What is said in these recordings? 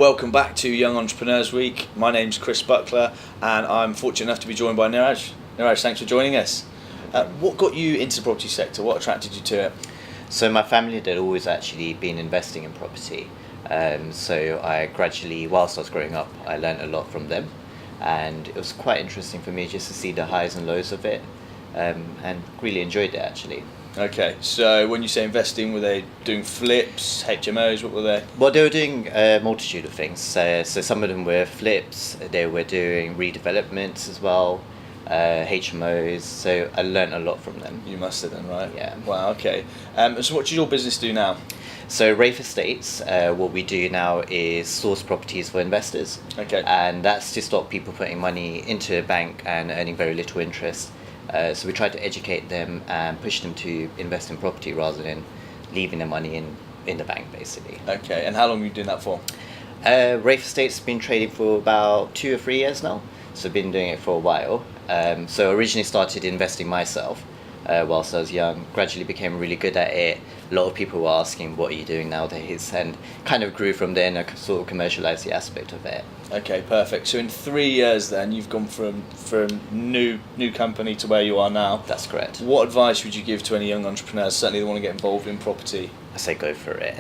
Welcome back to Young Entrepreneurs Week. My name's Chris Buckler and I'm fortunate enough to be joined by Niraj. Niraj, thanks for joining us. What got you into the property sector? What attracted you to it? So my family had always actually been investing in property. So I gradually, whilst I was growing up, I learned a lot from them. And it was quite interesting for me just to see the highs and lows of it, and really enjoyed it actually. Okay, so when you say investing, were they doing flips, HMOs, what were they? Well, they were doing a multitude of things. So some of them were flips, they were doing redevelopments as well, HMOs, so I learned a lot from them. You must have done, right? Yeah. Wow, okay. So what does your business do now? So Rafe Estates, what we do now is source properties for investors. Okay. And that's to stop people putting money into a bank and earning very little interest. So we try to educate them and push them to invest in property rather than leaving their money in the bank, basically. Okay, and how long have you been doing that for? Rafe Estates has been trading for about 2 or 3 years now, so I've been doing it for a while. So originally started investing myself whilst I was young, gradually became really good at it. A lot of people were asking, what are you doing nowadays? And kind of grew from there and I sort of commercialised the aspect of it. Okay, perfect. So in 3 years then, you've gone from new company to where you are now. That's correct. What advice would you give to any young entrepreneurs, certainly that want to get involved in property? I say go for it.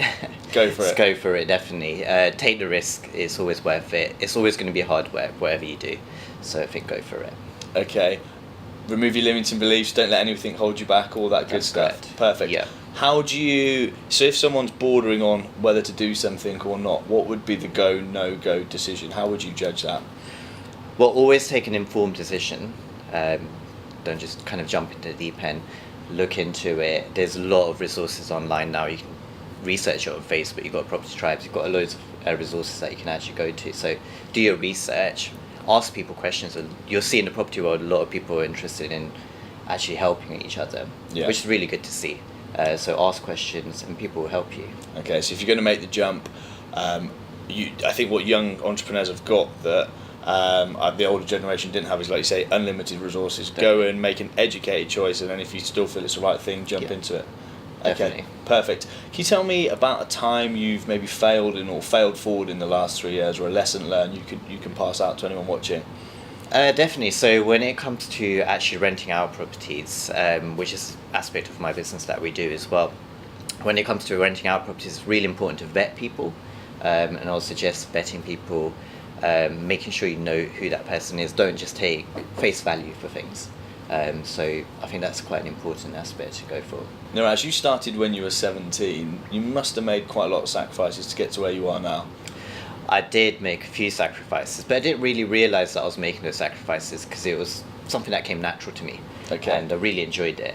Go for it. Go for it, definitely. Take the risk, it's always worth it. It's always going to be hard work, whatever you do. So I think go for it. Okay. Remove your limiting beliefs, don't let anything hold you back, all that good That's stuff. correct. Perfect. Yeah. How do you, so if someone's bordering on whether to do something or not, what would be the go, no-go decision? How would you judge that? Well, always take an informed decision. Don't just kind of jump into the deep end. Look into it. There's a lot of resources online now. You can research it on Facebook. You've got Property Tribes. You've got loads of resources that you can actually go to. So do your research. Ask people questions. You'll see in the property world a lot of people are interested in actually helping each other, Yeah. which is really good to see. So ask questions and people will help you. Okay, so if you're going to make the jump, I think what young entrepreneurs have got that the older generation didn't have is, like you say, unlimited resources. Go and make an educated choice, and then if you still feel it's the right thing, jump into it. Okay, Definitely. perfect. Can you tell me about a time you've maybe failed forward in the last 3 years, or a lesson learned you can pass out to anyone watching? Definitely. So when it comes to actually renting out properties, which is an aspect of my business that we do as well, when it comes to renting out properties, it's really important to vet people, and I'll suggest vetting people, making sure you know who that person is. Don't just take face value for things. So I think that's quite an important aspect to go for. Niraj, you started when you were 17. You must have made quite a lot of sacrifices to get to where you are now. I did make a few sacrifices, but I didn't really realise that I was making those sacrifices because it was something that came natural to me. Okay. And I really enjoyed it.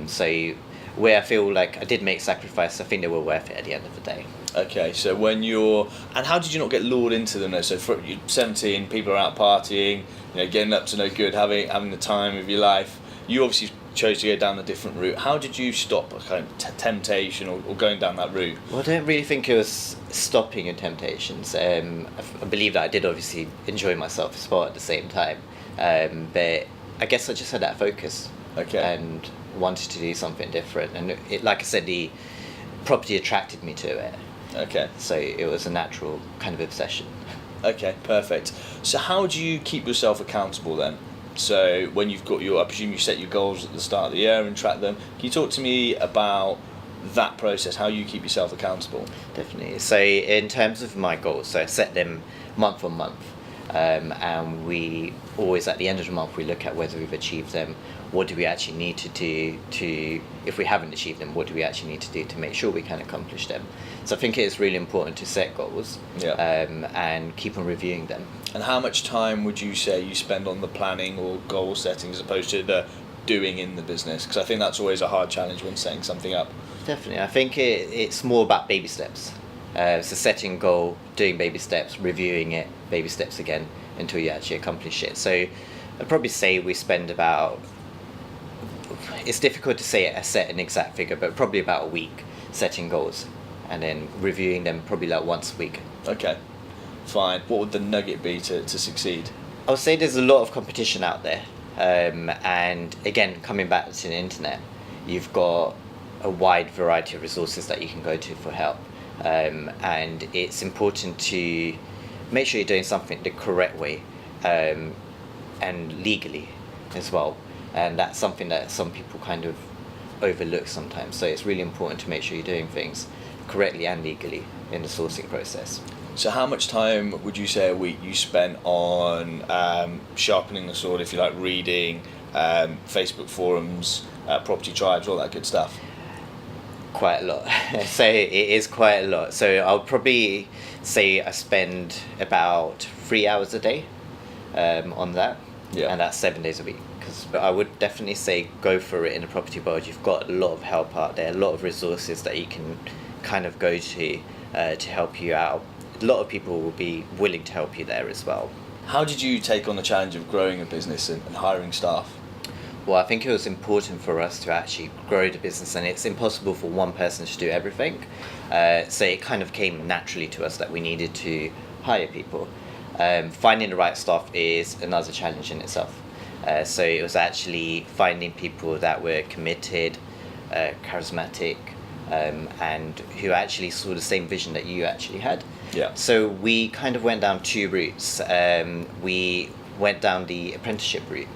So where I feel like I did make sacrifices, I think they were worth it at the end of the day. Okay, so and how did you not get lured into them though? So you're 17, people are out partying, getting up to no good, having the time of your life. You obviously chose to go down a different route. How did you stop a kind of temptation or going down that route? Well, I don't really think it was stopping your temptations. I believe that I did obviously enjoy myself as well at the same time. But I guess I just had that focus. Okay. And wanted to do something different. And like I said, the property attracted me to it. Okay. So it was a natural kind of obsession. Okay, perfect. So how do you keep yourself accountable then? So when you've got I presume you set your goals at the start of the year and track them. Can you talk to me about that process, how you keep yourself accountable? Definitely. So in terms of my goals, so I set them month on month. And we always, at the end of the month, we look at whether we've achieved them. What do we actually need to do if we haven't achieved them, what do we actually need to do to make sure we can accomplish them? So I think it is really important to set goals, and keep on reviewing them. And how much time would you say you spend on the planning or goal setting as opposed to the doing in the business? Because I think that's always a hard challenge when setting something up. Definitely. I think it's more about baby steps. So setting a goal, doing baby steps, reviewing it, baby steps again until you actually accomplish it. So I'd probably say we spend about, it's difficult to set an exact figure, but probably about a week setting goals and then reviewing them probably like once a week. Okay, fine. What would the nugget be to succeed? I would say there's a lot of competition out there. And again, coming back to the internet, you've got a wide variety of resources that you can go to for help. and it's important to make sure you're doing something the correct way, and legally as well. And that's something that some people kind of overlook sometimes. So it's really important to make sure you're doing things correctly and legally in the sourcing process. So how much time would you say a week you spent on sharpening the sword, if you like, reading, Facebook forums, property tribes, all that good stuff? Quite a lot. So it is quite a lot. So I'll probably say I spend about 3 hours a day on that. Yeah. And that's 7 days a week. Because I would definitely say go for it in the property world. You've got a lot of help out there, a lot of resources that you can kind of go to help you out. A lot of people will be willing to help you there as well. How did you take on the challenge of growing a business and hiring staff? Well, I think it was important for us to actually grow the business, and it's impossible for one person to do everything. So it kind of came naturally to us that we needed to hire people. Finding the right staff is another challenge in itself. So it was actually finding people that were committed, charismatic, and who actually saw the same vision that you actually had. Yeah. So we kind of went down two routes. We went down the apprenticeship route,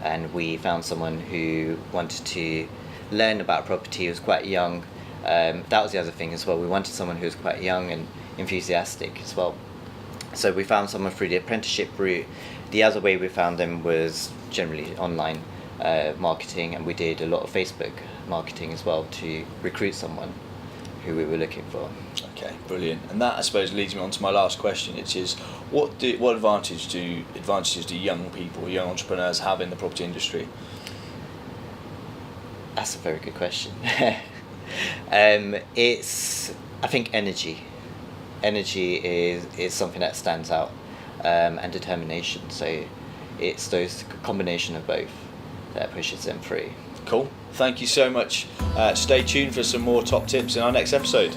and we found someone who wanted to learn about property, who was quite young. That was the other thing as well. We wanted someone who was quite young and enthusiastic as well. So we found someone through the apprenticeship route. The other way we found them was generally online marketing, and we did a lot of Facebook marketing as well to recruit someone who we were looking for. Okay, brilliant. And that, I suppose, leads me on to my last question, which is what advantages do young people, young entrepreneurs have in the property industry? That's a very good question. It's, I think, energy. Energy is something that stands out, and determination. So it's those combination of both that pushes them through. Cool. Thank you so much. Stay tuned for some more top tips in our next episode.